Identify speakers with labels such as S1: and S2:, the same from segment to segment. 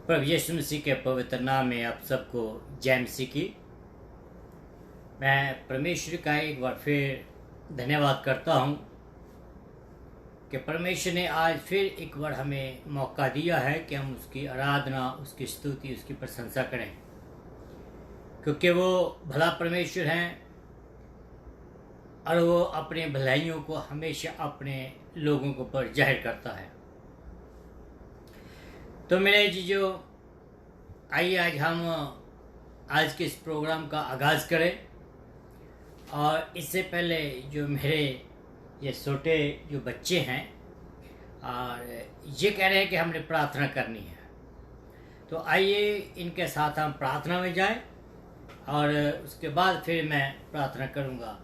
S1: प्रभु यीशु मसीह के पवित्र नाम में आप सबको जय मसीह की। मैं परमेश्वर का एक बार फिर धन्यवाद करता हूँ कि परमेश्वर ने आज फिर एक बार हमें मौका दिया है कि हम उसकी आराधना, उसकी स्तुति, उसकी प्रशंसा करें, क्योंकि वो भला परमेश्वर हैं और वो अपने भलाइयों को हमेशा अपने लोगों के ऊपर जाहिर करता है। तो मेरे जीजो, आइए आज हम आज के इस प्रोग्राम का आगाज़ करें। और इससे पहले जो मेरे ये छोटे जो बच्चे हैं और ये कह रहे हैं कि हमने प्रार्थना करनी है, तो आइए इनके साथ हम प्रार्थना में जाएं और उसके बाद फिर मैं प्रार्थना करूंगा।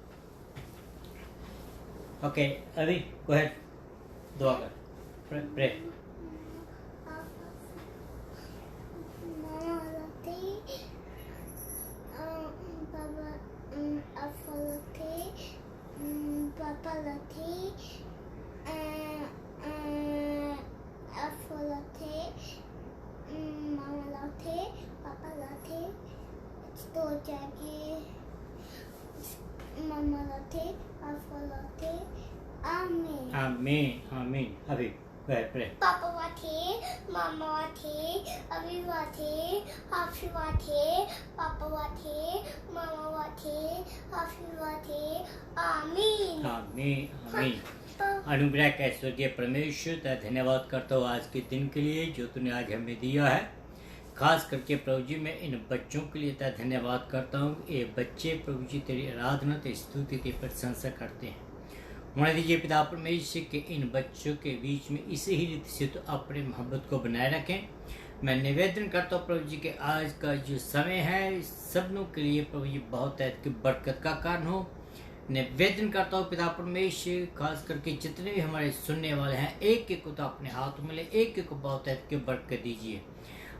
S1: ओके, अभी गो अहेड, दुआ कर, pray.
S2: Papa Latte, Apple Latte, Mama Latte, Papa Latte, Store Jackie, Mama Latte, Apple Latte, Amen.
S1: आमीन आमीन। अभी pray.
S2: Papa Latte, Mama Latte, Abby Latte, Happy Latte, Papa Latte, Mama Latte, Happy Latte, Amen.
S1: आमीन आमीन। अनुग्रह का स्वर्गीय परमेश्वर, तेरा धन्यवाद करता हूँ आज के दिन के लिए जो तूने आज हमें दिया है। खास करके प्रभु जी, मैं इन बच्चों के लिए तेरा धन्यवाद करता हूँ। ये बच्चे प्रभु जी तेरी आराधना, तेरी स्तुति, तेरी प्रशंसा करते हैं। होने दीजिए पिता परमेश्वर के इन बच्चों के बीच में इसी ही रीति से तो अपने मोहब्बत को बनाए रखें। मैं निवेदन करता हूँ प्रभु जी के आज का जो समय है सबनों के लिए प्रभु जी बहुत की बरकत का कारण हो। निवेदन करता हूँ पिता परमेश्वर, खास करके जितने भी हमारे सुनने वाले हैं, एक एक को तो अपने हाथ में ले, एक एक को बहुत की बरकत दीजिए।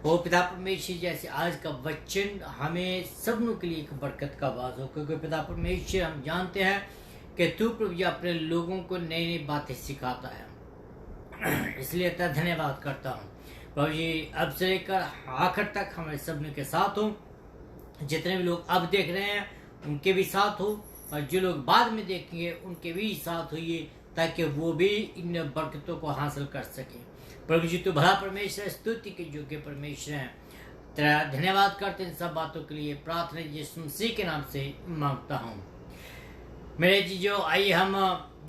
S1: वो पिता परमेश्वर जैसे आज का वचन हमें सबनों के लिए एक बरकत का आवाज हो, क्योंकि पिता परमेश्वर हम जानते हैं कि तू प्रभु जी अपने लोगों को नई नई बातें सिखाता है। इसलिए तेरा धन्यवाद करता हूँ प्रभु जी। अब से लेकर आखिर तक हमारे सबने के साथ हो, जितने भी लोग अब देख रहे हैं उनके भी साथ हो, और जो लोग बाद में देखेंगे उनके भी साथ होइए, ताकि वो भी इन बरकतों को हासिल कर सके। प्रभु जी, तो भला परमेश्वर, स्तुति के योग्य परमेश्वर हैं। तेरा धन्यवाद करते हैं सब बातों के लिए। प्रार्थना यीशु मसीह के नाम से मांगता हूँ। मेरे जीजो, आइए हम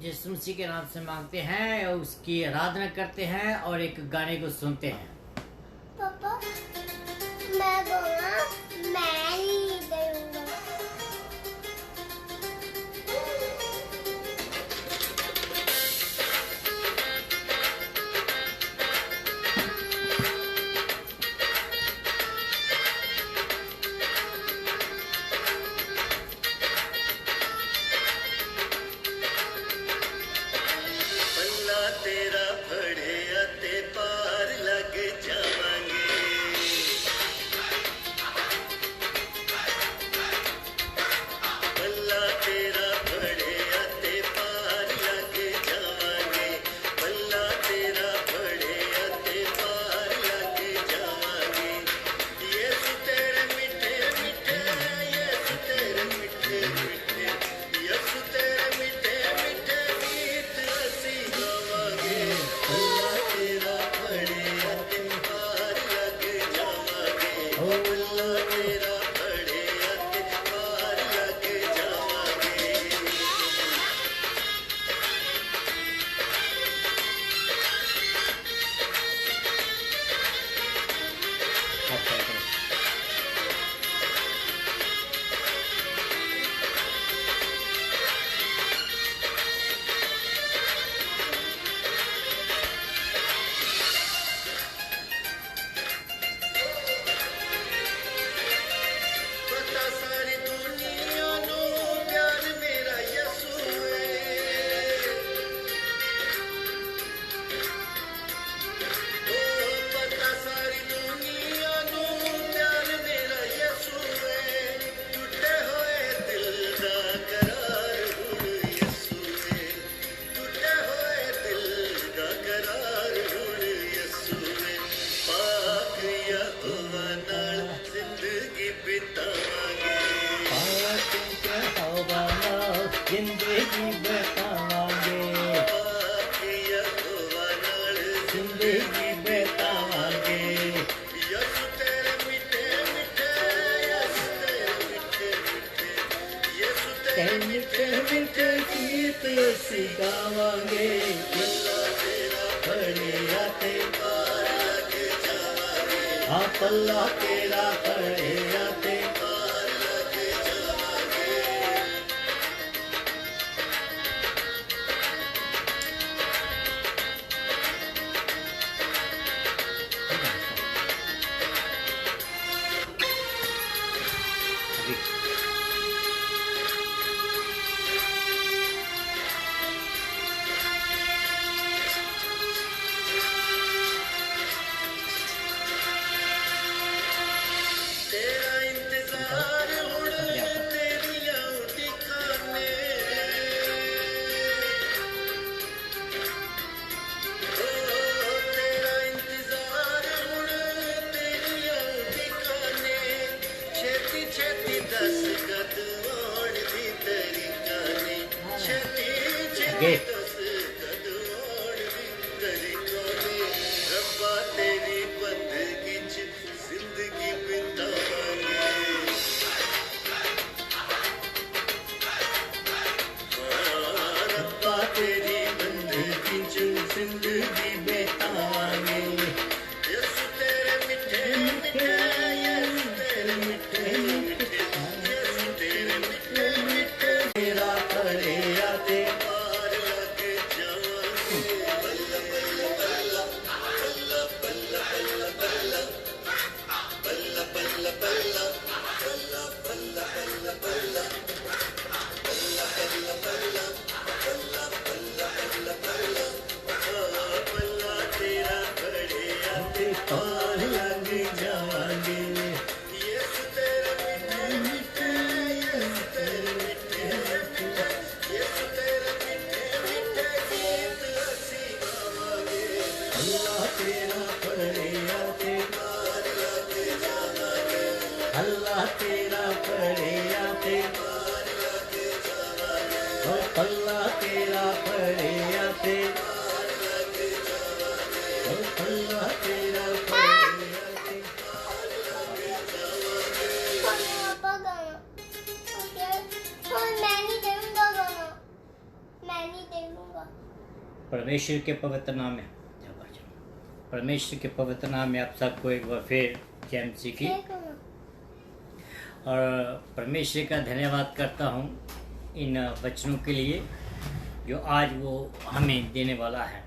S1: यीशु मसीह के नाम से मांगते हैं और उसकी आराधना करते हैं और एक गाने को सुनते हैं।
S2: पापा, मैं बोला, मैं नहीं दूंगा।
S3: तेरा फड़े ते पार लग जावांगे।
S1: जिंदगी बितावांगे
S3: आखिया गोवा नाल
S1: जिंदगी बितावांगे
S3: यसु तेरे मिठे मिठे यसु तेरे मिठे मिठे यसु तेरे
S1: मिठे मिठे गीत असी गावांगे फड़िया ते
S3: पार लग जावांगे
S1: हाँ पल्ला तेरा फड़िया ते
S3: पार लग जावांगे तेरा इंतजार हुण तेरिया ठिकाने तेरा इंतजार हुण तेरिया ठिकाने छेती छेती दस कद आउण दी तरीका ने छेती छेती दस कद आउण दी तरीका ने रब्बा तेरी बंदगी च जिंदगी बितावांगे रब्बा तेरी बंदगी च जिंदगी बितावांगे यसु तेरे मिठे मिठे यसु तेरे मिठे मिठे यसु तेरे मिठे मिठे
S1: तेरा फड़िया ते
S3: पार लग जावांगे बल्ला बल्ला बल्ला बल्ला बल्ला बल्ला बल्ला बल्ला बल्ला बल्ला बल्ला बल्ला बल्ला बल्ला बल्ला तेरा फड़िया
S1: ते पार लग जावांगे
S3: यसु तेरे मिठे मिठे यसु तेरे मिठे मिठे यसु तेरे मिठे मिठे गीत असी गावांगे
S1: अल्लाह तेरा फड़िया ते
S3: पार लग जावांगे
S1: अल्लाह तेरा फड़िया ते
S3: पार लग जावांगे
S1: ओ अल्लाह तेरा फड़िया ते
S3: पार लग जावांगे
S1: ओ अल्लाह तेरा फड़िया ते
S2: पापा गाना ओके और मैं नहीं देऊंगा गाना मैं नहीं देऊंगा
S1: परमेश्वर के पवित्र नाम में परमेश्वर के पवित्र नाम में आप सबको एक बार फिर जय मसीह की और परमेश्वर का धन्यवाद करता हूँ इन वचनों के लिए जो आज वो हमें देने वाला है.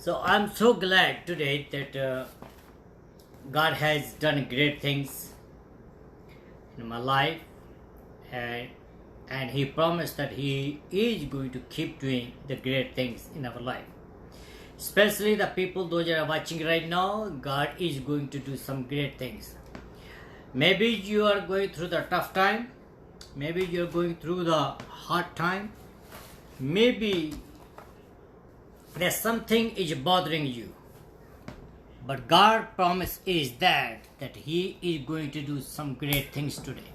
S1: So I'm so glad today that God has done great things in my life, and He promised that He is going to keep doing the great things in our life. Especially the people those that are watching right now, God is going to do some great things. Maybe you are going through the tough time, maybe you are going through the hard time, maybe there's something is bothering you, but God promise is that He is going to do some great things today.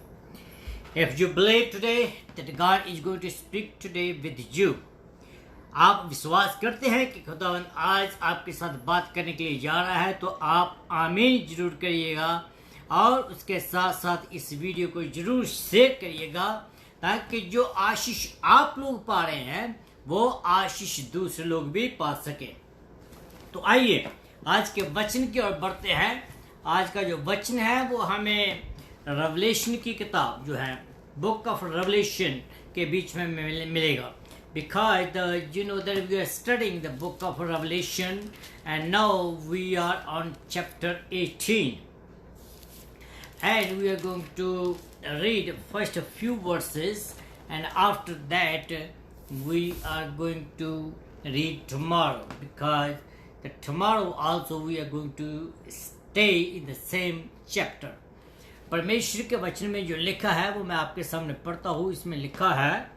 S1: If you believe today that God is going to speak today with you, आप विश्वास करते हैं कि खुदावंद आज आपके साथ बात करने के लिए जा रहा है, तो आप आमीन जरूर करिएगा और उसके साथ साथ इस वीडियो को जरूर शेयर करिएगा, ताकि जो आशीष आप लोग पा रहे हैं वो आशीष दूसरे लोग भी पा सके. तो आइए आज के वचन की ओर बढ़ते हैं. आज का जो वचन है वो हमें रेवलेशन की किताब जो है बुक ऑफ रेवलेशन के बीच में मिलेगा. Because that we are studying the book of Revelation, and now we are on chapter 18, and we are going to read first a few verses, and after that we are going to read tomorrow, because tomorrow also we are going to stay in the same chapter. परमेश्वर के वचन में जो लिखा है वो मैं आपके सामने पढ़ता हूँ. इसमें लिखा है,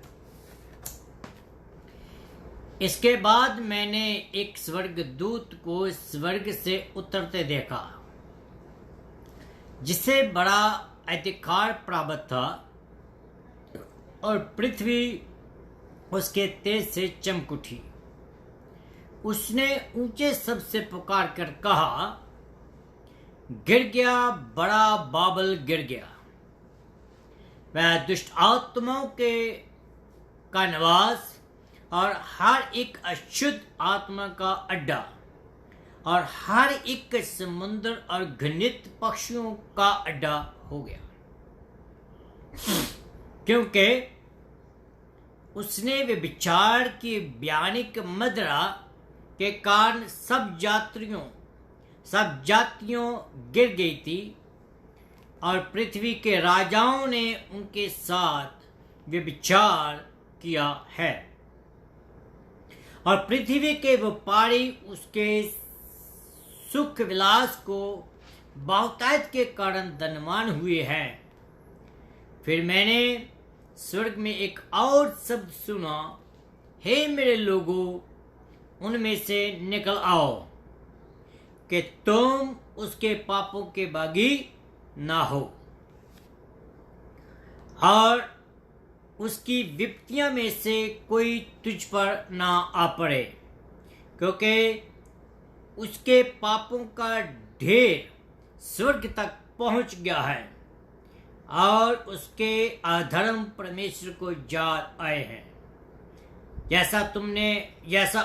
S1: इसके बाद मैंने एक स्वर्गदूत को स्वर्ग से उतरते देखा, जिसे बड़ा अधिकार प्राप्त था और पृथ्वी उसके तेज से चमक उठी। उसने ऊंचे शब्द से पुकार कर कहा, गिर गया, बड़ा बाबल गिर गया, वह दुष्ट आत्माओं का निवास और हर एक अशुद्ध आत्मा का अड्डा और हर एक समुद्र और घृणित पक्षियों का अड्डा हो गया, क्योंकि उसने व्यभिचार की भयानक मदिरा के कारण सब जातियों गिर गई थी, और पृथ्वी के राजाओं ने उनके साथ व्यभिचार किया है, और पृथ्वी के व्यापारी उसके सुख विलास को बहुतायत के कारण धनवान हुए हैं। फिर मैंने स्वर्ग में एक और शब्द सुना, हे मेरे लोगों, उनमें से निकल आओ कि तुम उसके पापों के बागी ना हो और उसकी विपत्तियों में से कोई तुझ पर ना आ पड़े, क्योंकि उसके पापों का ढेर स्वर्ग तक पहुंच गया है और उसके अधर्म परमेश्वर को याद आए हैं। जैसा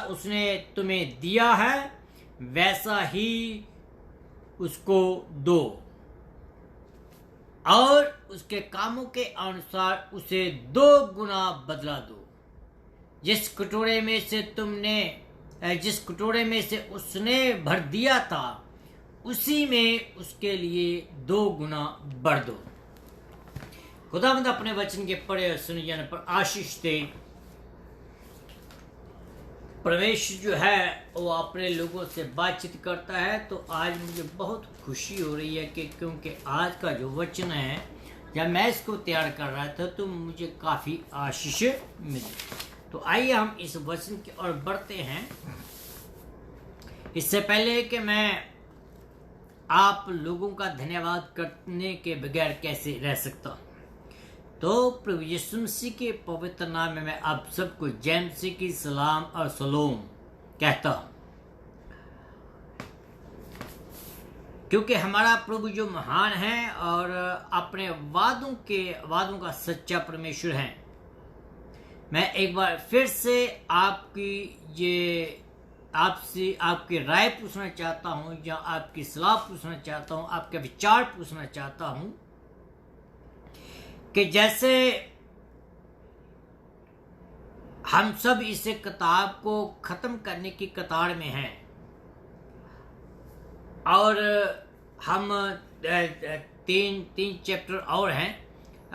S1: उसने तुम्हें दिया है वैसा ही उसको दो, और उसके कामों के अनुसार उसे 2 गुना बदला दो। जिस कटोरे में से उसने भर दिया था उसी में उसके लिए 2 गुना बढ़ दो। खुदावंद अपने वचन के पढ़े और सुने जाने पर आशीष दे। परमेश्वर जो है वो अपने लोगों से बातचीत करता है, तो आज मुझे बहुत खुशी हो रही है कि क्योंकि आज का जो वचन है, जब मैं इसको तैयार कर रहा था तो मुझे काफ़ी आशीष मिली। तो आइए हम इस वचन की ओर बढ़ते हैं। इससे पहले कि मैं आप लोगों का धन्यवाद करने के बगैर कैसे रह सकता हूँ, तो प्रभु यीशु मसीह के पवित्र नाम में मैं आप सबको जय मसीह की सलाम और सलोम कहता हूँ, क्योंकि हमारा प्रभु जो महान है और अपने वादों का सच्चा परमेश्वर है। मैं एक बार फिर से आपकी राय पूछना चाहता हूँ, या आपकी सलाह पूछना चाहता हूँ, आपके विचार पूछना चाहता हूँ कि जैसे हम सब इस किताब को खत्म करने की कतार में हैं और हम 3 चैप्टर और हैं,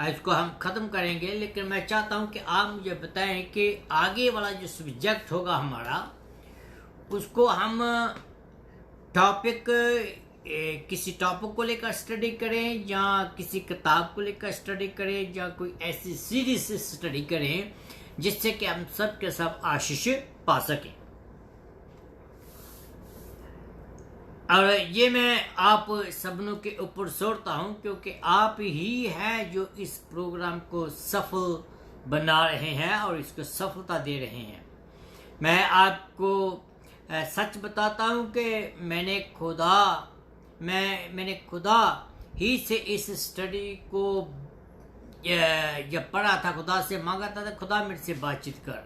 S1: इसको हम खत्म करेंगे। लेकिन मैं चाहता हूं कि आप मुझे बताएं कि आगे वाला जो सब्जेक्ट होगा हमारा, उसको हम किसी टॉपिक को लेकर स्टडी करें, या किसी किताब को लेकर स्टडी करें, या कोई ऐसी सीरीज से स्टडी करें जिससे कि हम सब के सब आशीष पा सकें। और ये मैं आप सबनों के ऊपर छोड़ता हूं, क्योंकि आप ही हैं जो इस प्रोग्राम को सफल बना रहे हैं और इसको सफलता दे रहे हैं। मैं आपको सच बताता हूं कि मैंने खुदा ही से इस स्टडी को जब पढ़ा था, खुदा से मांगा था, खुदा मेरे से बातचीत कर,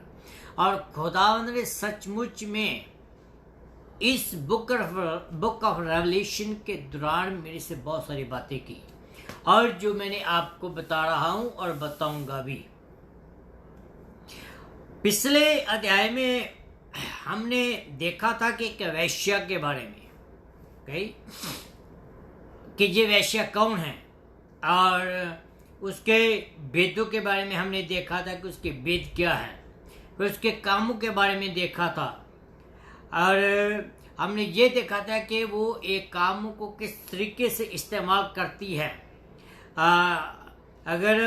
S1: और खुदावंद ने सचमुच में इस बुक ऑफ रेवलेशन के दौरान मेरे से बहुत सारी बातें की, और जो मैंने आपको बता रहा हूं और बताऊंगा भी। पिछले अध्याय में हमने देखा था कि एक वैश्या के बारे में कि ये वैश्या कौन है, और उसके वेदों के बारे में हमने देखा था कि उसके वेद क्या है, फिर उसके कामों के बारे में देखा था, और हमने ये देखा था कि वो एक कामों को किस तरीके से इस्तेमाल करती है, अगर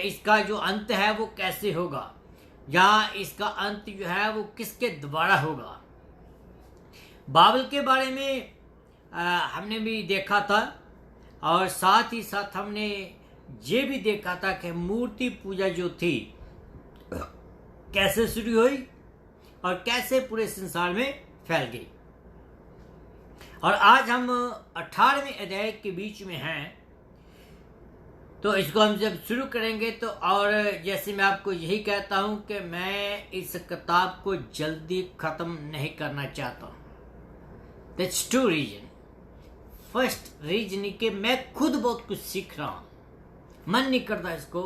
S1: इसका जो अंत है वो कैसे होगा, या इसका अंत जो है वो किसके द्वारा होगा। बाइबल के बारे में हमने भी देखा था, और साथ ही साथ हमने ये भी देखा था कि मूर्ति पूजा जो थी कैसे शुरू हुई और कैसे पूरे संसार में फैल गई। और आज हम 18वें अध्याय के बीच में हैं, तो इसको हम जब शुरू करेंगे तो, और जैसे मैं आपको यही कहता हूं कि मैं इस किताब को जल्दी ख़त्म नहीं करना चाहता हूं। That's two reason. First reason कि मैं खुद बहुत कुछ सीख रहा हूं, मन नहीं करता इसको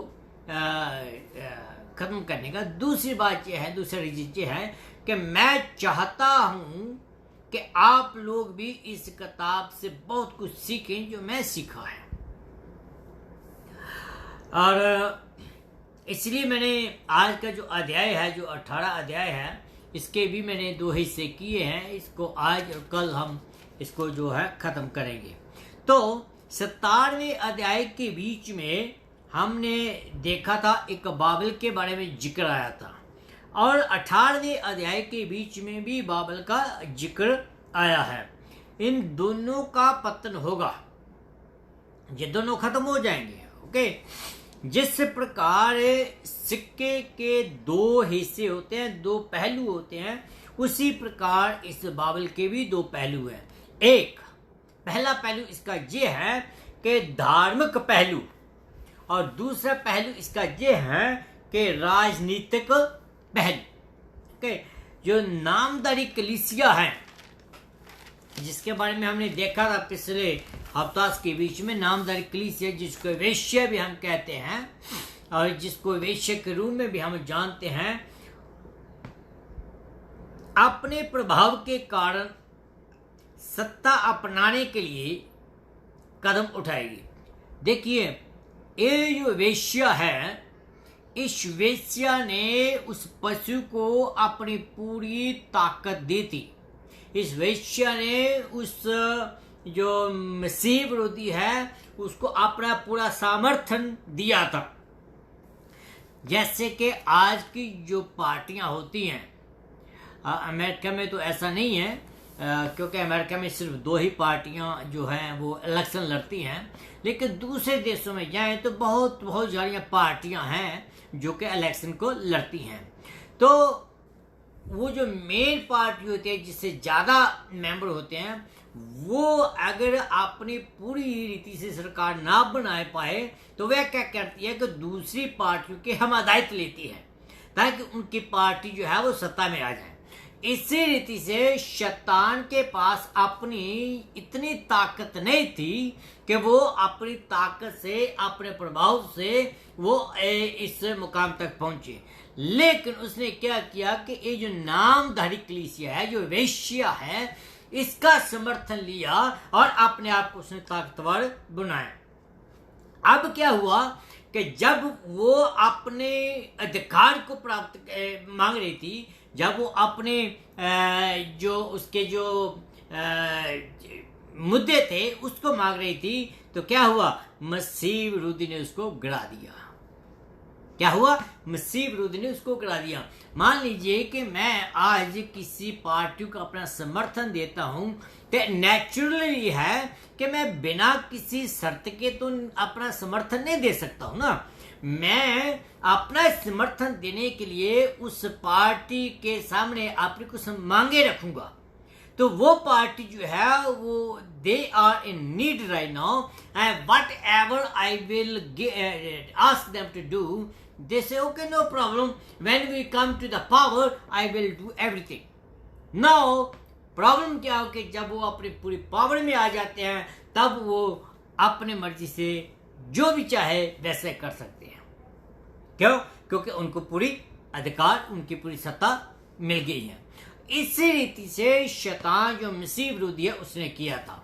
S1: ख़त्म करने का। दूसरी बात यह है, दूसरा रीजन यह है कि मैं चाहता हूं कि आप लोग भी इस किताब से बहुत कुछ सीखें जो मैं सीखा है। और इसलिए मैंने आज का जो अध्याय है, जो 18 अध्याय है, इसके भी मैंने 2 हिस्से किए हैं। इसको आज और कल हम इसको जो है ख़त्म करेंगे। तो 17वें अध्याय के बीच में हमने देखा था एक बाबल के बारे में जिक्र आया था, और 18वें अध्याय के बीच में भी बाबल का जिक्र आया है। इन दोनों का पतन होगा, ये दोनों खत्म हो जाएंगे। ओके, जिस प्रकार सिक्के के 2 हिस्से होते हैं, 2 पहलू होते हैं, उसी प्रकार इस बाबल के भी 2 पहलू हैं। एक पहला पहलू इसका ये है कि धार्मिक पहलू, और दूसरा पहलू इसका ये है कि राजनीतिक पहलू। ओके, जो नामधारी कलीसिया है, जिसके बारे में हमने देखा था पिछले हफ्तास के बीच में, नामधारी कलीसिया जिसको वेश्या भी हम कहते हैं और जिसको वेश्या के रूप में भी हम जानते हैं, अपने प्रभाव के कारण सत्ता अपनाने के लिए कदम उठाएगी। देखिए, ये जो वेश्या है, इस वेश्या ने उस पशु को अपनी पूरी ताकत दी थी। इस वेश्या ने उस जो मसीह विरोधी है उसको अपना पूरा समर्थन दिया था। जैसे कि आज की जो पार्टियां होती हैं, अमेरिका में तो ऐसा नहीं है, क्योंकि अमेरिका में सिर्फ 2 ही पार्टियां जो हैं वो इलेक्शन लड़ती हैं, लेकिन दूसरे देशों में जाएं तो बहुत सारी पार्टियां हैं जो कि इलेक्शन को लड़ती हैं। तो वो जो मेन पार्टी होती है, जिससे ज़्यादा मेंबर होते हैं, वो अगर अपनी पूरी रीति से सरकार ना बना पाए तो वह क्या करती है कि दूसरी पार्टियों की हमायत लेती है ताकि उनकी पार्टी जो है वो सत्ता में आ जाए। इसी रीति से शैतान के पास अपनी इतनी ताकत नहीं थी कि वो अपनी ताकत से, अपने प्रभाव से वो इस मुकाम तक पहुंचे। लेकिन उसने क्या किया कि ये जो नामधारी कलीसिया है, जो वेश्या है, इसका समर्थन लिया और अपने आप को उसने ताकतवर बनाया। अब क्या हुआ कि जब वो अपने अधिकार को प्राप्त मांग रही थी, जब वो अपने जो उसके जो मुद्दे थे उसको मांग रही थी, तो क्या हुआ, मसीह विरोधी ने उसको गिरा दिया। क्या हुआ, मसीह विरोधी ने उसको गिरा दिया। मान लीजिए कि मैं आज किसी पार्टी को अपना समर्थन देता हूं, तो नेचुरली है कि मैं बिना किसी शर्त के तो अपना समर्थन नहीं दे सकता हूं ना। मैं अपना समर्थन देने के लिए उस पार्टी के सामने अपने कुछ मांगे रखूंगा, तो वो पार्टी जो है वो they are in need right now, and whatever I will ask them to do, they say okay no problem, when we come to the power I will do everything. Now problem क्या हो कि जब वो अपनी पूरी power में आ जाते हैं, तब वो अपने मर्जी से जो भी चाहे वैसे कर सकते हैं। क्यों? क्योंकि उनको पूरी अधिकार, उनकी पूरी सत्ता मिल गई है। इसी रीति से शैतान जो मसीह विरोधी है उसने किया था।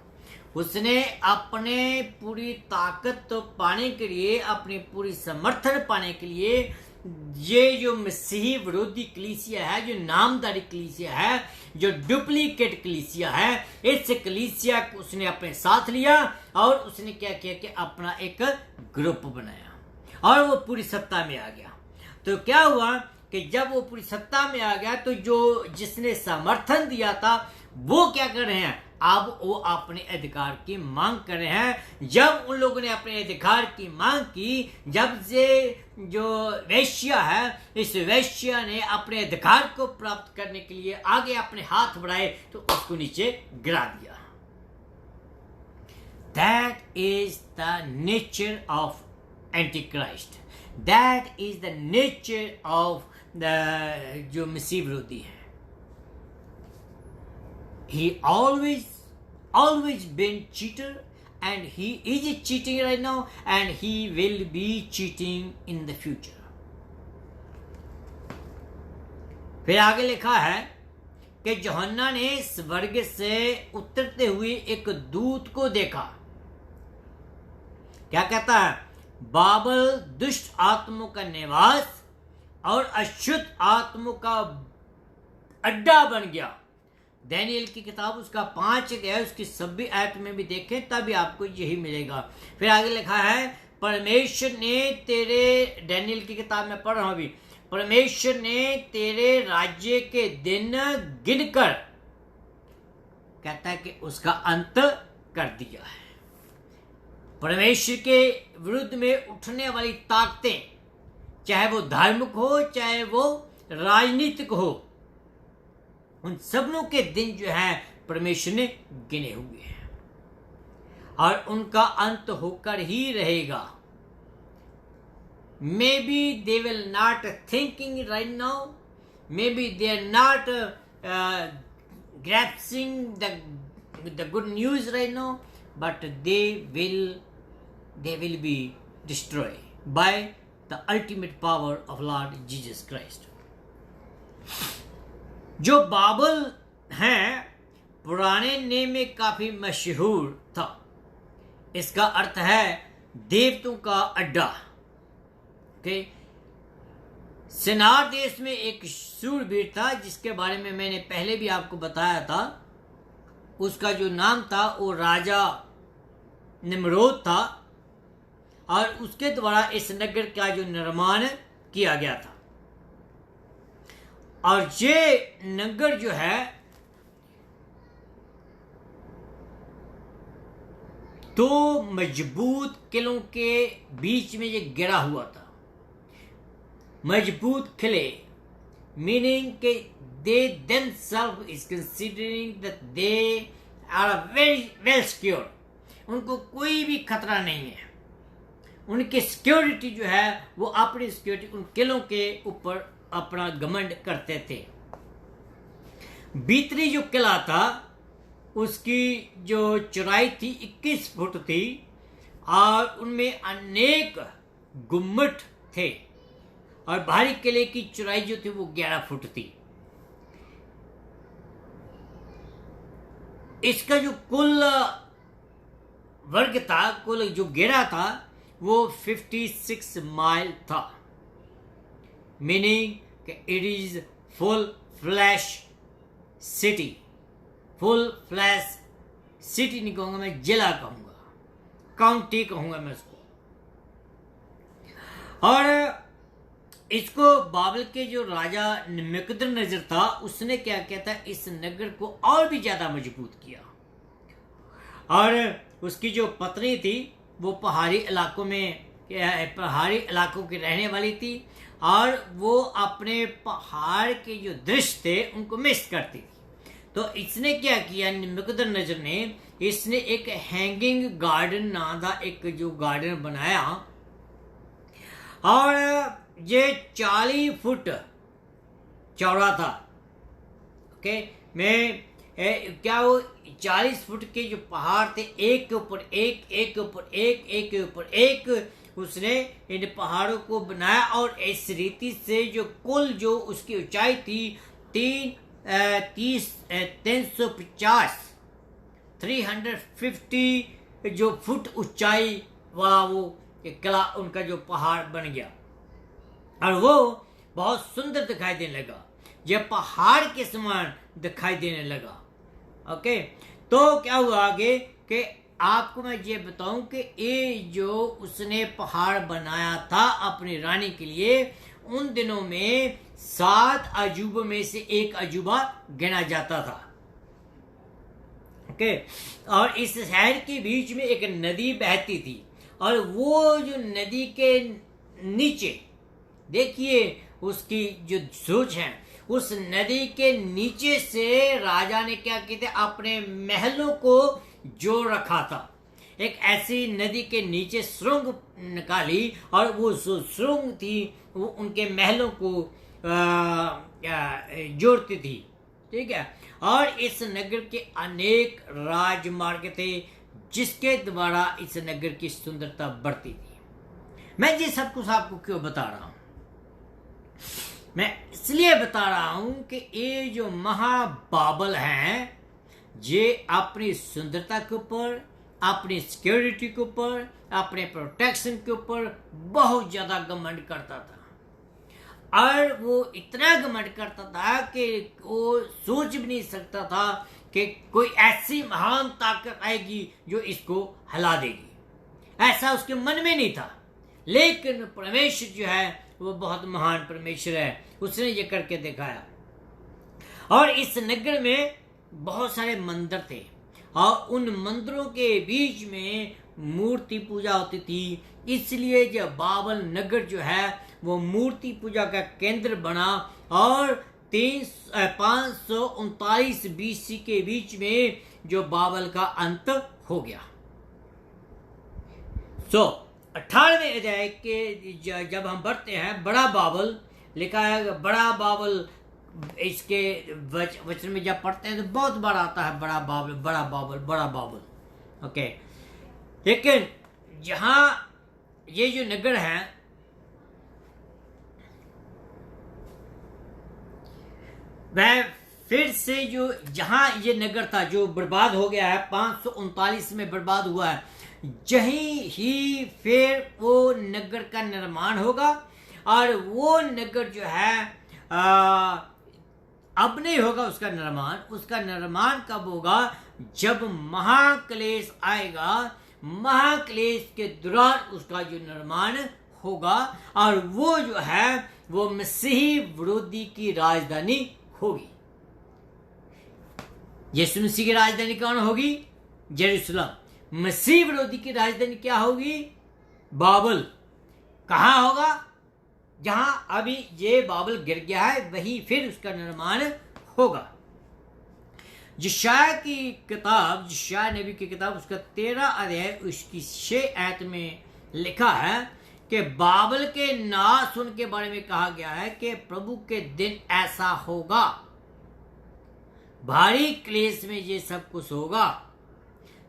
S1: उसने अपने पूरी ताकत तो पाने के लिए, अपनी पूरी समर्थन पाने के लिए, ये जो मसीही विरोधी कलीसिया है, जो नामधारी कलीसिया है, जो डुप्लीकेट कलीसिया है, इस कलीसिया को उसने अपने साथ लिया और उसने क्या किया कि अपना एक ग्रुप बनाया और वो पूरी सत्ता में आ गया। तो क्या हुआ कि जब वो पूरी सत्ता में आ गया तो जो जिसने समर्थन दिया था वो क्या कर रहे हैं, अब वो अपने अधिकार की मांग कर रहे हैं। जब उन लोगों ने अपने अधिकार की मांग की, जब से जो वेश्या है, इस वेश्या ने अपने अधिकार को प्राप्त करने के लिए आगे अपने हाथ बढ़ाए तो उसको नीचे गिरा दिया। That is the nature of Antichrist. That is the nature of the जो मसीह विरोधी है। He always been cheater, and he is cheating right now, and he will be cheating in the future. फिर आगे लिखा है कि यूहन्ना ने स्वर्ग से उतरते हुए एक दूत को देखा। क्या कहता है, बाबल दुष्ट आत्मों का निवास और अशुद्ध आत्मों का अड्डा बन गया। दानियेल की किताब उसका 5 अध्याय उसकी 26 आयत में भी देखें तभी आपको यही मिलेगा। फिर आगे लिखा है, परमेश्वर ने तेरे, दानियेल की किताब में पढ़ रहा हूं अभी, परमेश्वर ने तेरे राज्य के दिन गिनकर, कहता है कि उसका अंत कर दिया है। परमेश्वर के विरुद्ध में उठने वाली ताकतें, चाहे वो धार्मिक हो चाहे वो राजनीतिक हो, उन सबनों के दिन जो है परमेश्वर ने गिने हुए हैं और उनका अंत होकर ही रहेगा। Maybe they will not thinking right now, maybe they are not grasping the good news right now, but they will be destroyed by the ultimate power of Lord Jesus Christ. जो बाबल है पुराने name में काफी मशहूर था। इसका अर्थ है देवतों का अड्डा। ओके, सिनार देश में एक शूरवीर था जिसके बारे में मैंने पहले भी आपको बताया था। उसका जो नाम था वो राजा निम्रोद था और उसके द्वारा इस नगर का जो निर्माण किया गया था। और ये नगर जो है दो मजबूत किलों के बीच में ये गिरा हुआ था। मजबूत किले मीनिंग के दे themselves is considering that they are very well secured, उनको कोई भी खतरा नहीं है। उनकी सिक्योरिटी जो है वो अपनी सिक्योरिटी उन किलों के ऊपर अपना घमंड करते थे। भीतरी जो किला था उसकी जो चौड़ाई थी 21 फुट थी और उनमें अनेक गुम्मट थे और बाहरी किले की चौड़ाई जो थी वो 11 फुट थी। इसका जो कुल वर्ग था, कुल जो घेरा था वो 56 माइल था। Meaning it is full flash city. Full flash city नहीं कहूंगा मैं, जिला कहूंगा, काउंटी कहूंगा मैं उसको। और इसको बाबल के जो राजा नबूकदनेस्सर था उसने क्या किया था, इस नगर को और भी ज्यादा मजबूत किया। और उसकी जो पत्नी थी वो पहाड़ी इलाकों की रहने वाली थी और वो अपने पहाड़ के जो दृश्य थे उनको मिस करती थी। तो इसने क्या किया, नबूकदनेस्सर ने, इसने एक हैंगिंग गार्डन नाम का एक जो गार्डन बनाया और ये 40 फुट चौड़ा था। ओके, मैं क्या वो 40 फुट के जो पहाड़ थे, एक के ऊपर एक, एक के ऊपर एक, एक के ऊपर एक, उसने इन पहाड़ों को बनाया और इस रीति से जो कुल जो उसकी ऊंचाई थी 350 जो फुट ऊंचाई वाला वो किला उनका जो पहाड़ बन गया और वो बहुत सुंदर दिखाई देने लगा। ये पहाड़ के समान दिखाई देने लगा। ओके, तो क्या हुआ आगे कि आपको मैं ये बताऊं कि ये जो उसने पहाड़ बनाया था अपनी रानी के लिए, उन दिनों में 7 अजूबों में से एक अजूबा गिना जाता था। ओके। और इस शहर के बीच में एक नदी बहती थी, और वो जो नदी के नीचे देखिए उसकी जो सोच है, उस नदी के नीचे से राजा ने क्या किया था, अपने महलों को जोड़ रखा था। एक ऐसी नदी के नीचे सुरंग निकाली, और वो जो सुरंग थी वो उनके महलों को जोड़ती थी, ठीक है। और इस नगर के अनेक राजमार्ग थे जिसके द्वारा इस नगर की सुंदरता बढ़ती थी। मैं ये सब कुछ आपको क्यों बता रहा हूं? मैं इसलिए बता रहा हूं कि ये जो महाबाबल हैं, ये अपनी सुंदरता के ऊपर, अपनी सिक्योरिटी के ऊपर, अपने प्रोटेक्शन के ऊपर बहुत ज्यादा घमंड करता था। और वो इतना घमंड करता था कि वो सोच भी नहीं सकता था कि कोई ऐसी महान ताकत आएगी जो इसको हिला देगी। ऐसा उसके मन में नहीं था। लेकिन परमेश्वर जो है वो बहुत महान परमेश्वर है, उसने ये करके दिखाया। और इस नगर में बहुत सारे मंदिर थे, और उन मंदिरों के बीच में मूर्ति पूजा होती थी। इसलिए जब बाबल नगर जो है वो मूर्ति पूजा का केंद्र बना, और 539 BC के बीच में जो बाबल का अंत हो गया। 18वें अध्याय के जब हम बढ़ते हैं, बड़ा बाबल लिखा है। बड़ा बाबल, इसके वचन में जब पढ़ते हैं तो बहुत बार आता है बड़ा बाबल, बड़ा बाबल, बड़ा बाबल, ओके। लेकिन जहां ये जो नगर है, वह फिर से जो जहां ये नगर था जो बर्बाद हो गया है, 539 में बर्बाद हुआ है, यही ही फिर वो नगर का निर्माण होगा। और वो नगर जो है अब नहीं होगा उसका निर्माण। उसका निर्माण कब होगा? जब महाक्लेश आएगा। महाक्लेश के दौरान उसका जो निर्माण होगा, और वो जो है वो मसीही विरोधी की राजधानी होगी। यीशु मसीह की राजधानी कौन होगी? यरूशलेम। मसीह विरोधी की राजधानी क्या होगी? बाबल। कहां होगा? जहां अभी ये बाबल गिर गया है, वही फिर उसका निर्माण होगा। यशायाह की किताब, यशायाह नबी की किताब, उसका 13 अध्याय उसकी 6 आयत में लिखा है कि बाबल के नाश होने के बारे में कहा गया है कि प्रभु के दिन ऐसा होगा, भारी क्लेश में ये सब कुछ होगा।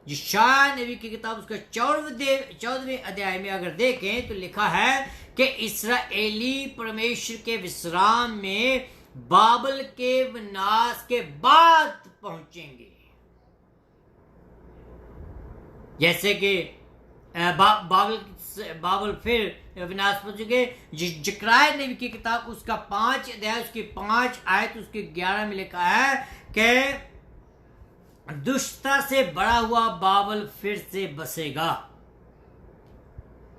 S1: यशायाह नबी की किताब उसका 14वें अध्याय में अगर देखें तो लिखा है कि इस्राएली परमेश्वर के विश्राम में बाबल के विनाश के बाद पहुंचेंगे। जैसे कि बाबल फिर विनाश पहुंचेंगे। जिक्राय नबी की किताब उसका 5 अध्याय उसकी 5 आयत उसके 11 में लिखा है कि दुष्टता से बड़ा हुआ बाबल फिर से बसेगा।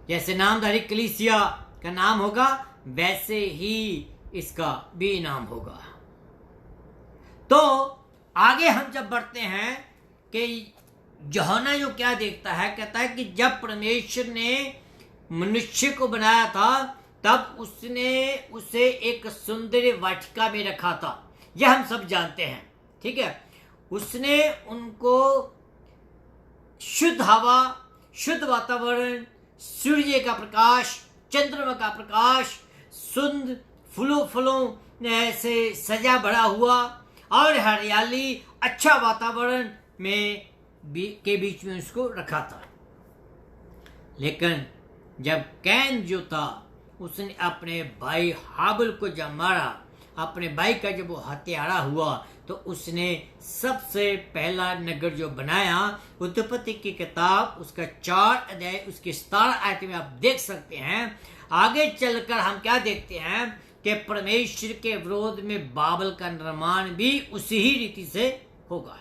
S1: जैसे नामधारी कलीसिया का नाम होगा, वैसे ही इसका भी नाम होगा। तो आगे हम जब बढ़ते हैं कि यूहन्ना जो क्या देखता है, कहता है कि जब परमेश्वर ने मनुष्य को बनाया था तब उसने उसे एक सुंदर वाटिका में रखा था। यह हम सब जानते हैं, ठीक है। उसने उनको शुद्ध हवा, शुद्ध वातावरण, सूर्य का प्रकाश, चंद्रमा का प्रकाश, सुंदर फूलों से सजा भरा हुआ और हरियाली, अच्छा वातावरण में के बीच में उसको रखा था। लेकिन जब कैन जो था उसने अपने भाई हाबिल को जब मारा, अपने भाई का जब वो हत्यारा हुआ, तो उसने सबसे पहला नगर जो बनाया, उत्पत्ति की किताब उसका 4 अध्याय उसकी 17 आयत में आप देख सकते हैं। आगे चलकर हम क्या देखते हैं कि परमेश्वर के विरोध में बाबल का निर्माण भी उसी ही रीति से होगा।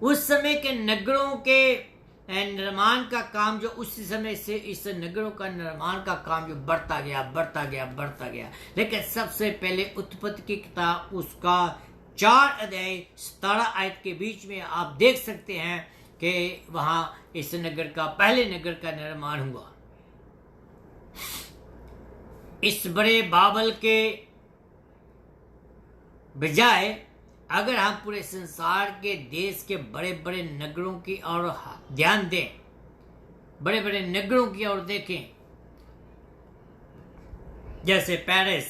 S1: उस समय के नगरों के निर्माण का काम जो उसी समय से इस नगरों का निर्माण का काम जो बढ़ता गया। लेकिन सबसे पहले उत्पत्ति की किताब उसका 4 अध्याय 17 आयत के बीच में आप देख सकते हैं कि वहां इस नगर का, पहले नगर का निर्माण हुआ। इस बड़े बाबल के बजाय अगर हम पूरे संसार के देश के बड़े बड़े नगरों की ओर ध्यान दें, बड़े बड़े नगरों की ओर देखें, जैसे पेरिस,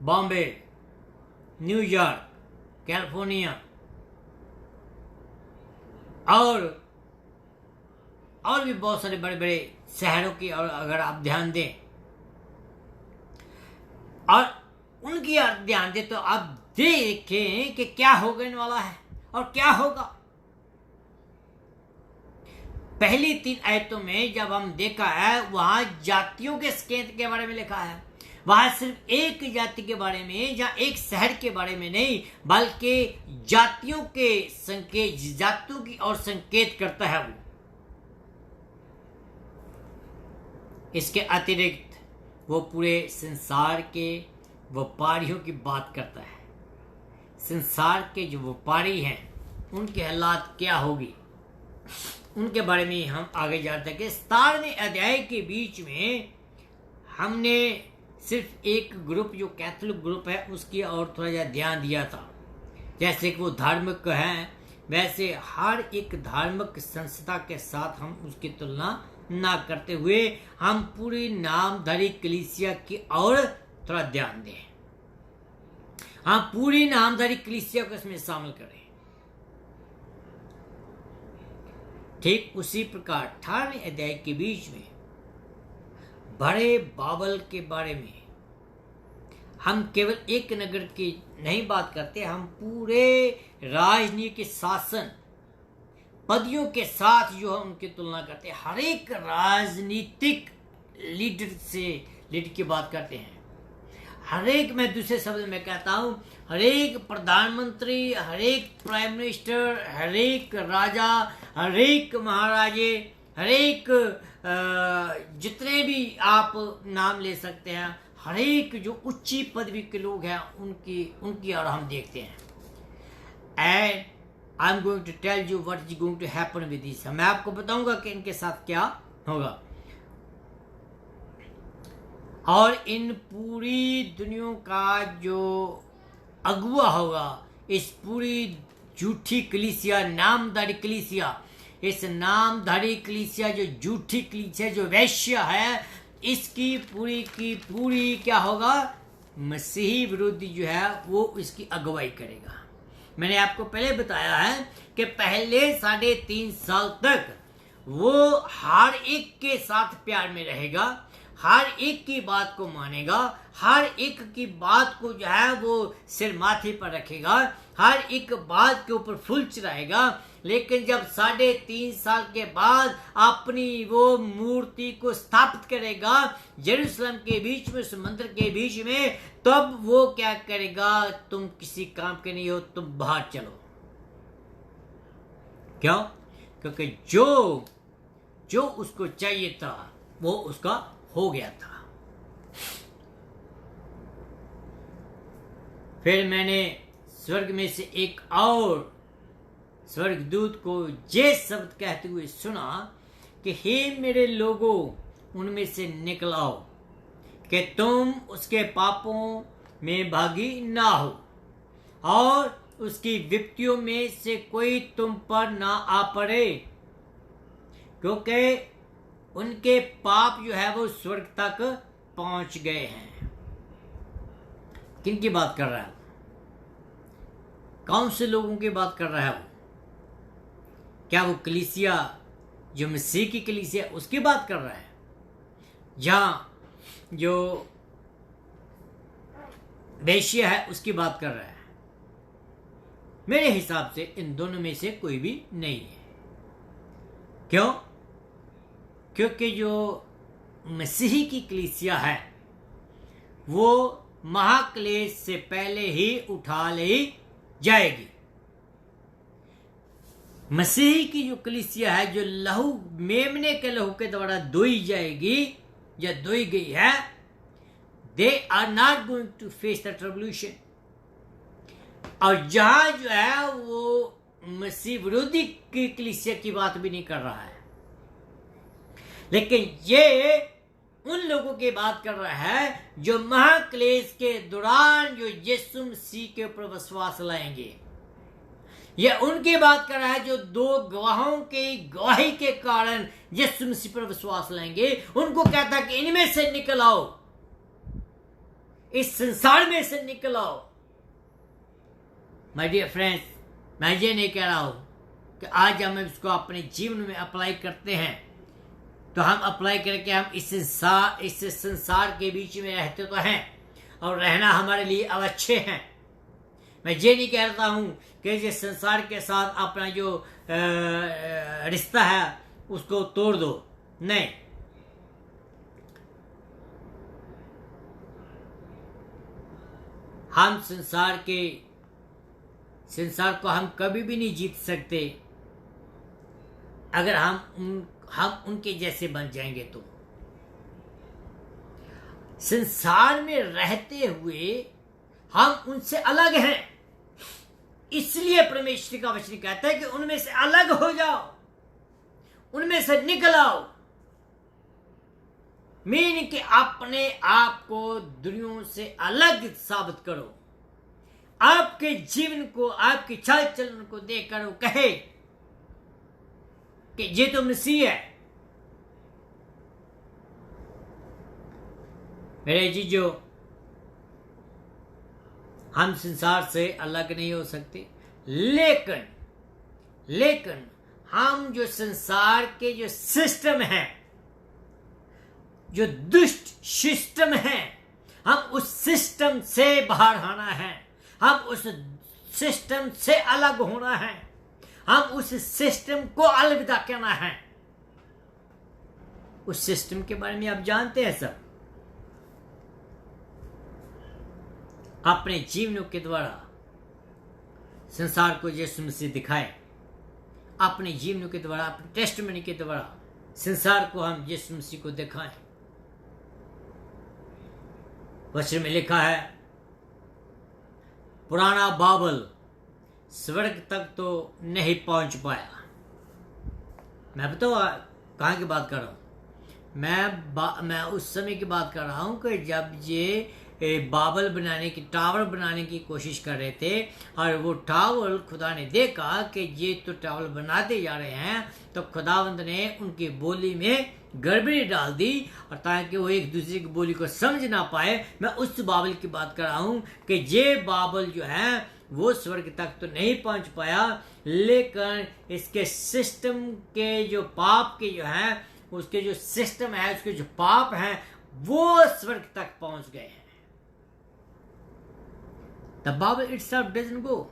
S1: बॉम्बे, न्यूयॉर्क, कैलिफोर्निया और भी बहुत सारे बड़े बड़े शहरों की ओर अगर आप ध्यान दें और उनकी ओर ध्यान दें, तो आप देखें कि क्या होने वाला है और क्या होगा। पहली 3 आयतों में जब हम देखा है, वहां जातियों के संकेत के बारे में लिखा है। वहां सिर्फ एक जाति के बारे में या एक शहर के बारे में नहीं, बल्कि जातियों के संकेत, जातियों की ओर संकेत करता है वो। इसके अतिरिक्त वो पूरे संसार के व्यापारियों की बात करता है। संसार के जो व्यापारी हैं उनके हालात क्या होगी, उनके बारे में हम आगे जाते हैं। कि 17वें अध्याय के बीच में हमने सिर्फ एक ग्रुप, जो कैथोलिक ग्रुप है, उसकी और थोड़ा सा ध्यान दिया था। जैसे कि वो धार्मिक हैं, वैसे हर एक धार्मिक संस्था के साथ हम उसकी तुलना ना करते हुए हम पूरी नामधारी कलीसिया की ओर थोड़ा ध्यान दें। हम पूरी नामधारी कलीसिया को इसमें शामिल करें। ठीक उसी प्रकार 18वें अध्याय के बीच में बड़े बाबल के बारे में हम केवल एक नगर की नहीं बात करते, हम पूरे राजनीतिक शासन पदियों के साथ जो हम उनकी तुलना करते हैं। हर एक राजनीतिक लीडर की बात करते हैं। हर एक, मैं दूसरे शब्द में कहता हूं, हर एक प्रधानमंत्री, हर एक प्राइम मिनिस्टर, हर एक राजा, हर एक महाराजे, हर एक जितने भी आप नाम ले सकते हैं, हर एक जो उच्ची पदवी के लोग हैं उनकी और हम देखते हैं। And I am going to tell you what is going to happen with this. मैं आपको बताऊंगा कि इनके साथ क्या होगा। और इन पूरी दुनिया का जो अगुवा होगा, इस पूरी झूठी कलीसिया, नामधारी कलीसिया, इस नामधारी कलीसिया, जो झूठी कलीसिया, जो वैश्य है, इसकी पूरी की पूरी क्या होगा, मसीही विरोधी जो है वो इसकी अगुवाई करेगा। मैंने आपको पहले बताया है कि पहले 3.5 साल तक वो हर एक के साथ प्यार में रहेगा, हर एक की बात को मानेगा, हर एक की बात को जो है वो सिर माथे पर रखेगा, हर एक बात के ऊपर फूल चढ़ाएगा। लेकिन जब 3.5 साल के बाद अपनी वो मूर्ति को स्थापित करेगा यरूशलेम के बीच में, समुद्र के बीच में, तब वो क्या करेगा, तुम किसी काम के नहीं हो, तुम बाहर चलो। क्यों? क्योंकि जो उसको चाहिए था वो उसका हो गया था। फिर मैंने स्वर्ग में से एक और स्वर्गदूत को ये शब्द कहते हुए सुना कि हे मेरे लोगों, उनमें से निकल आओ कि तुम उसके पापों में भागी ना हो और उसकी विपत्तियों में से कोई तुम पर ना आ पड़े, क्योंकि उनके पाप जो है वो स्वर्ग तक पहुंच गए हैं। किन की बात कर रहा है? कौन से लोगों की बात कर रहा है वो? क्या वो कलीसिया जो मसीह की कलीसिया उसकी बात कर रहा है, जहां जो वेश्या है उसकी बात कर रहा है? मेरे हिसाब से इन दोनों में से कोई भी नहीं है। क्यों? क्योंकि जो मसीही की कलीसिया है वो महाक्लेश से पहले ही उठा ली जाएगी। मसीही की जो कलीसिया है, जो लहू, मेमने के लहू के द्वारा धोई जाएगी या धोई गई है, they are not going to face the tribulation. और जहां जो है वो मसीह विरोधी की कलीसिया की बात भी नहीं कर रहा है, लेकिन ये उन लोगों की बात कर रहा है जो महाक्लेश के दौरान जो यीशु मसीह के ऊपर विश्वास लाएंगे। यह उनकी बात कर रहा है जो दो गवाहों की गवाही के कारण यीशु मसीह पर विश्वास लाएंगे। उनको कहता है कि इनमें से निकल आओ, इस संसार में से निकल आओ। माय डियर फ्रेंड्स, मैं ये नहीं कह रहा हूं कि आज हम इसको अपने जीवन में अप्लाई करते हैं तो हम अप्लाई करके हम इस संसार के बीच में रहते तो हैं और रहना हमारे लिए आवश्यक है। मैं ये नहीं कहता हूं कि इस संसार के साथ अपना जो रिश्ता है उसको तोड़ दो, नहीं। हम संसार को हम कभी भी नहीं जीत सकते अगर हम उनके जैसे बन जाएंगे तो। संसार में रहते हुए हम उनसे अलग हैं, इसलिए परमेश्वर का वचन कहता है कि उनमें से अलग हो जाओ, उनमें से निकल आओ। मीन कि अपने आप को दुनिया से अलग साबित करो। आपके जीवन को, आपके चाल चलन को देखकर वो कहे कि ये तो मसीह है। मेरे जीजो, हम संसार से अलग नहीं हो सकते, लेकिन हम जो संसार के जो सिस्टम है, जो दुष्ट सिस्टम है, हम उस सिस्टम से बाहर आना है, हम उस सिस्टम से अलग होना है, हम उस सिस्टम को अलविदा करना है। उस सिस्टम के बारे में आप जानते हैं सब। अपने जीवनों के द्वारा संसार को यीशु मसीह दिखाए, अपने जीवनों के द्वारा, अपने टेस्टमनी के द्वारा संसार को हम यीशु मसीह को दिखाएं। वचन में लिखा है, पुराना बाबल स्वर्ग तक तो नहीं पहुंच पाया। मैं बताऊँ कहाँ की बात कर रहा हूँ? मैं उस समय की बात कर रहा हूँ कि जब ये बाबल बनाने की, टावर बनाने की कोशिश कर रहे थे, और वो टावर खुदा ने देखा कि ये तो टावर बनाते जा रहे हैं, तो खुदावंद ने उनकी बोली में गड़बड़ी डाल दी, और ताकि वो एक दूसरे की बोली को समझ ना पाए। मैं उस बाबल की बात कर रहा हूँ कि ये बाबल जो है वो स्वर्ग तक तो नहीं पहुंच पाया, लेकिन इसके सिस्टम के जो पाप के जो है, उसके जो सिस्टम है, उसके जो पाप हैं, वो स्वर्ग तक पहुंच गए हैं। The Bible itself doesn't go.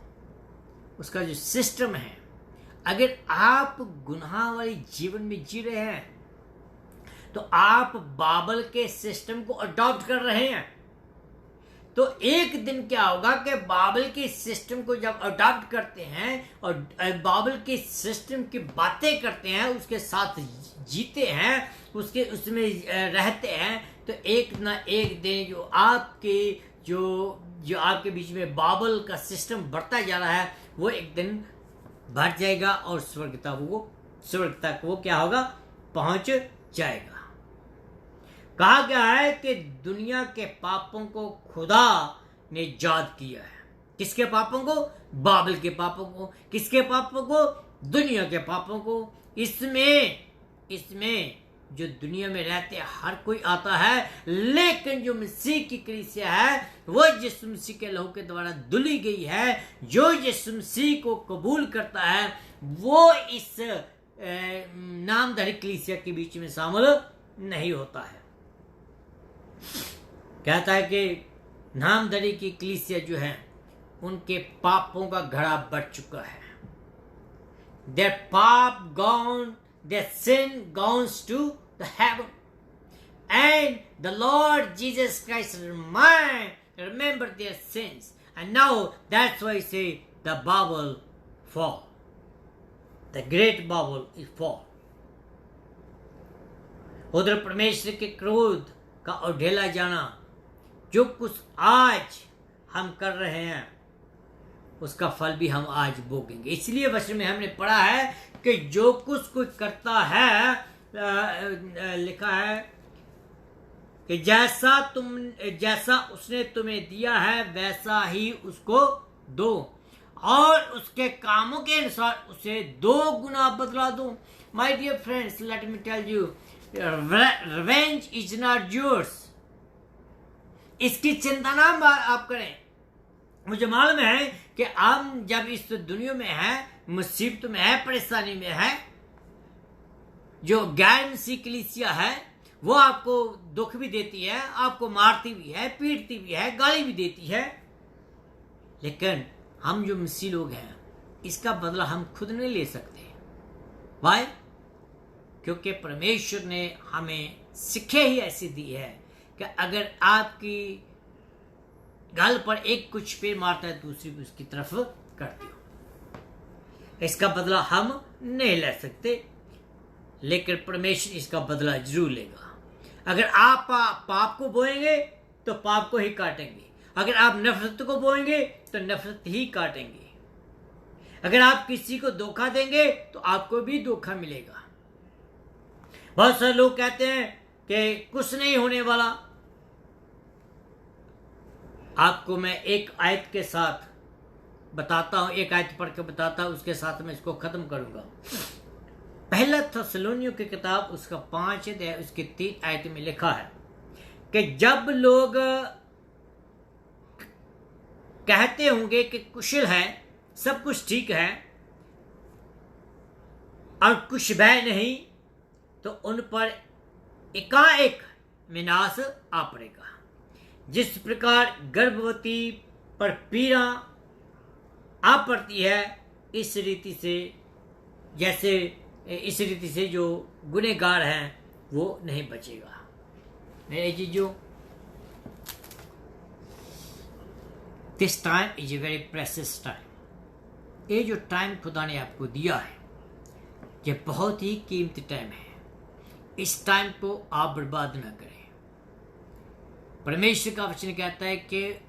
S1: उसका जो सिस्टम है, अगर आप गुनाह वाली जीवन में जी रहे हैं तो आप बाबल के सिस्टम को अडॉप्ट कर रहे हैं। तो एक दिन क्या होगा कि बाबल के सिस्टम को जब अडॉप्ट करते हैं और बाबल के सिस्टम की बातें करते हैं, उसके साथ जीते हैं, उसमें रहते हैं, तो एक ना एक दिन जो आपके बीच में बाबल का सिस्टम बढ़ता जा रहा है, वो एक दिन बढ़ जाएगा और स्वर्ग तक वो क्या होगा, पहुंच जाएगा। कहा गया है कि दुनिया के पापों को खुदा ने याद किया है। किसके पापों को? बाबल के पापों को। किसके पापों को? दुनिया के पापों को। इसमें जो दुनिया में रहते हर कोई आता है, लेकिन जो मसीह की कलीसिया है वो यीशु मसीह के लहू के द्वारा धुली गई है। जो यीशु मसीह को कबूल करता है वो इस नामधारी कलीसिया के बीच में शामिल नहीं होता है। कहता है कि नामधारी की कलीसिया जो है उनके पापों का घड़ा बढ़ चुका है। Their पाप gone, their sin goes to the heaven, and the Lord Jesus Christ remember their sins, and now that's why I say the Babel fall, the great Babel is fall. उधर परमेश्वर के क्रोध का उढेला जाना, जो कुछ आज हम कर रहे हैं उसका फल भी हम आज भोगेंगे। इसलिए वचन में हमने पढ़ा है कि जो कुछ कोई करता है, लिखा है कि जैसा उसने तुम्हें दिया है वैसा ही उसको दो, और उसके कामों के अनुसार उसे 2 गुना बदला दो। My dear friends, let me tell you, revenge is not yours. इसकी चिंता ना आप करें। मुझे मालूम है कि आप जब इस दुनिया में है, मुसीबत में है, परेशानी में है, जो गैर मसीह कलीसिया है वो आपको दुख भी देती है, आपको मारती भी है, पीटती भी है, गाली भी देती है, लेकिन हम जो मसीह लोग हैं इसका बदला हम खुद नहीं ले सकते। वाई? क्योंकि परमेश्वर ने हमें शिक्षा ही ऐसी दी है कि अगर आपकी गाल पर एक कुछ पेड़ मारता है, दूसरी भी उसकी तरफ करती हो। इसका बदला हम नहीं ले सकते, लेकिन परमेश्वर इसका बदला जरूर लेगा। अगर आप पाप को बोएंगे तो पाप को ही काटेंगे, अगर आप नफरत को बोएंगे तो नफरत ही काटेंगे, अगर आप किसी को धोखा देंगे तो आपको भी धोखा मिलेगा। बहुत सारे लोग कहते हैं कि कुछ नहीं होने वाला। आपको मैं एक आयत के साथ बताता हूं, एक आयत पढ़ के बताता हूं, उसके साथ मैं इसको खत्म करूंगा। पहला थेसलोनियों की किताब उसका 5 अध्याय उसके 3 आयत में लिखा है कि जब लोग कहते होंगे कि कुशल है, सब कुछ ठीक है और कुछ भय नहीं, तो उन पर एकाएक विनाश आ पड़ेगा। जिस प्रकार गर्भवती पर पीड़ा आ पड़ती है, इस रीति से जो गुनहगार हैं वो नहीं बचेगा। मेरे जीजो, this time is a very precious time. ये जो टाइम खुदा ने आपको दिया है, ये बहुत ही कीमती टाइम है। इस टाइम को आप बर्बाद ना करें। परमेश्वर का वचन कहता है कि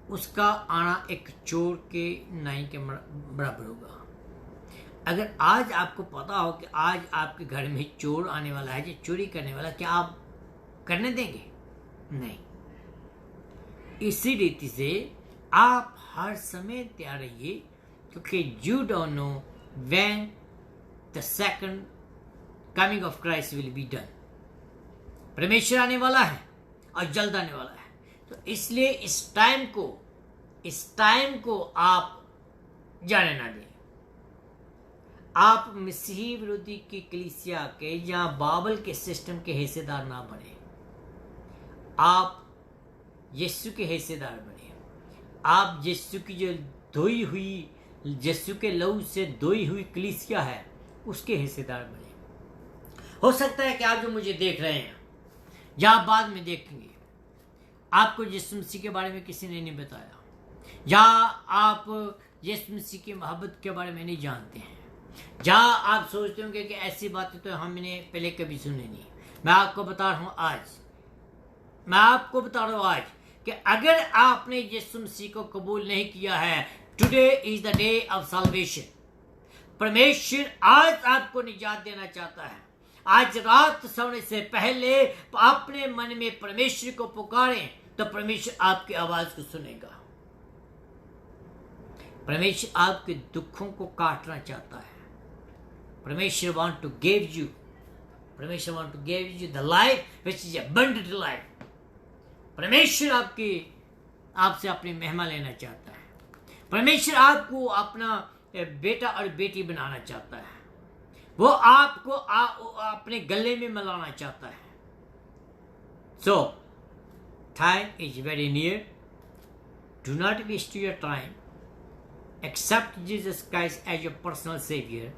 S1: उसका आना एक चोर के नाई के बराबर होगा। अगर आज आपको पता हो कि आज आपके घर में चोर आने वाला है, जो चोरी करने वाला, क्या आप करने देंगे? नहीं। इसी रीति से आप हर समय तैयार रहिए, क्योंकि you don't know when the second coming of Christ will be done. परमेश्वर आने वाला है और जल्द आने वाला है, तो इसलिए इस टाइम को आप जाने ना दें। आप मसीही विरोधी की कलीसिया के या बाइबल के सिस्टम के हिस्सेदार ना बने, आप यीशु के हिस्सेदार बने। आप यीशु की जो धोई हुई, यीशु के लहू से धोई हुई कलीसिया है, उसके हिस्सेदार बने। हो सकता है कि आप जो मुझे देख रहे हैं या आप बाद में देखेंगे, आपको यीशु मसीह के बारे में किसी ने नहीं बताया, या आप यीशु मसीह की मोहब्बत के बारे में नहीं जानते हैं, या आप सोचते होंगे कि ऐसी बातें तो हमने पहले कभी सुनी नहीं। मैं आपको बता रहा हूं आज कि अगर आपने यीशु मसीह को कबूल नहीं किया है, today is the day of salvation. परमेश्वर आज आपको निजात देना चाहता है। आज रात सोने से पहले अपने मन में परमेश्वर को पुकारें, तो परमेश्वर आपकी आवाज को सुनेगा। परमेश्वर आपके दुखों को काटना चाहता है। परमेश्वर want to give you the life which is abundant life. परमेश्वर आपसे अपनी महिमा लेना चाहता है। परमेश्वर आपको अपना बेटा और बेटी बनाना चाहता है। वो आपको अपने गले में मिलाना चाहता है। So time is very near. Do not waste your time. Accept Jesus Christ as your personal Savior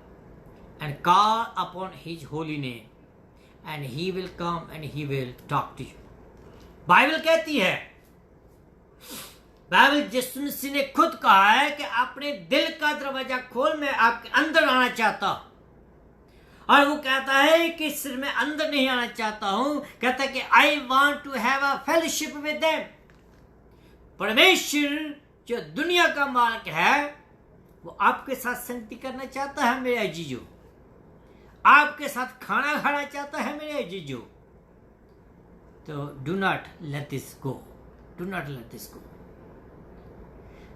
S1: and call upon His holy name, and He will come and He will talk to you. Bible कहती है, Bible यीशु मसीह ने खुद कहा है कि अपने दिल का दरवाजा खोल, मैं आपके अंदर आना चाहता हूं। और वो कहता है कि सिर्फ मैं अंदर नहीं आना चाहता हूं, कहता है कि I want to have a fellowship with them। परमेश्वर जो दुनिया का मालिक है वो आपके साथ संगति करना चाहता है मेरे अजीजों, आपके साथ खाना खाना चाहता है मेरे अजीजों। तो do not let this go, do not let this go.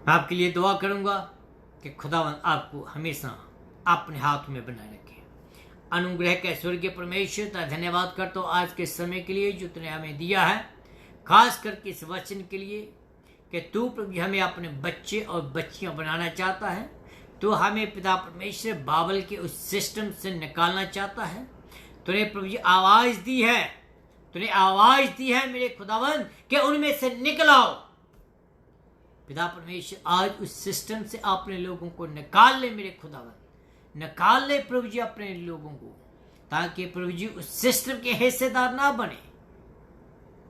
S1: मैं आपके लिए दुआ करूंगा कि खुदावंद आपको हमेशा अपने हाथ में बनाए रखे। अनुग्रह के स्वर्गीय परमेश्वर का धन्यवाद करता हूँ आज के समय के लिए जो तूने हमें दिया है, खास करके इस वचन के लिए कि तू प्रभु हमें अपने बच्चे और बच्चियां बनाना चाहता है। तू हमें पिता परमेश्वर बाबल के उस सिस्टम से निकालना चाहता है। तूने प्रभु जी आवाज दी है, तूने आवाज दी है मेरे खुदावन कि उनमें से निकल आओ। पिता परमेश्वर आज उस सिस्टम से अपने लोगों को निकाल ले मेरे खुदावन, निकाल ले प्रभु जी अपने लोगों को, ताकि प्रभु जी उस सिस्टम के हिस्सेदार ना बने।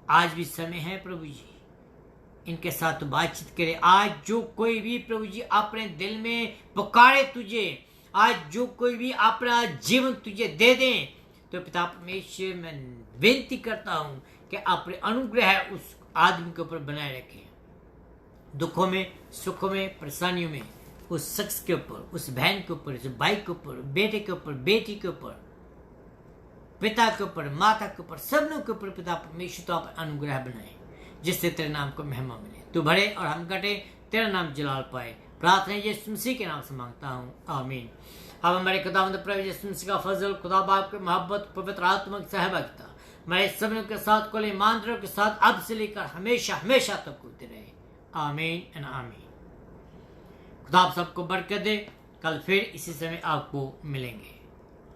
S1: आज भी समय है प्रभु जी, इनके साथ बातचीत करे। आज जो कोई भी प्रभु जी अपने दिल में पुकारे तुझे, आज जो कोई भी अपना जीवन तुझे दे दे, तो पिता परमेश्वर मैं विनती करता हूं कि अपने अनुग्रह उस आदमी के ऊपर बनाए रखें। दुखों में, सुखों में, परेशानियों में उस शख्स के ऊपर, उस बहन के ऊपर, उस भाई के ऊपर, बेटे के ऊपर, बेटी के ऊपर, पिता के ऊपर, माता के ऊपर, सबनों के ऊपर पिता परमेश्वर तो आप अनुग्रह बनाए, जिससे तेरे नाम को महिमा मिले, तू बढ़े और हम घटे, तेरा नाम जलाल पाए। प्रार्थना यीशु मसीह के नाम से मांगता हूँ, आमीन। अब हमारे खुदावंद प्रभु यीशु मसीह का फजल, खुदा बाप की मोहब्बत, पवित्र आत्मा की सहभागिता हमारे सबनों के साथ, कुल ईमानदारों के साथ अब से लेकर हमेशा हमेशा तक होते रहे, आमीन एंड आमीन। खुदा आप सबको बरकत दे। कल फिर इसी समय आपको मिलेंगे।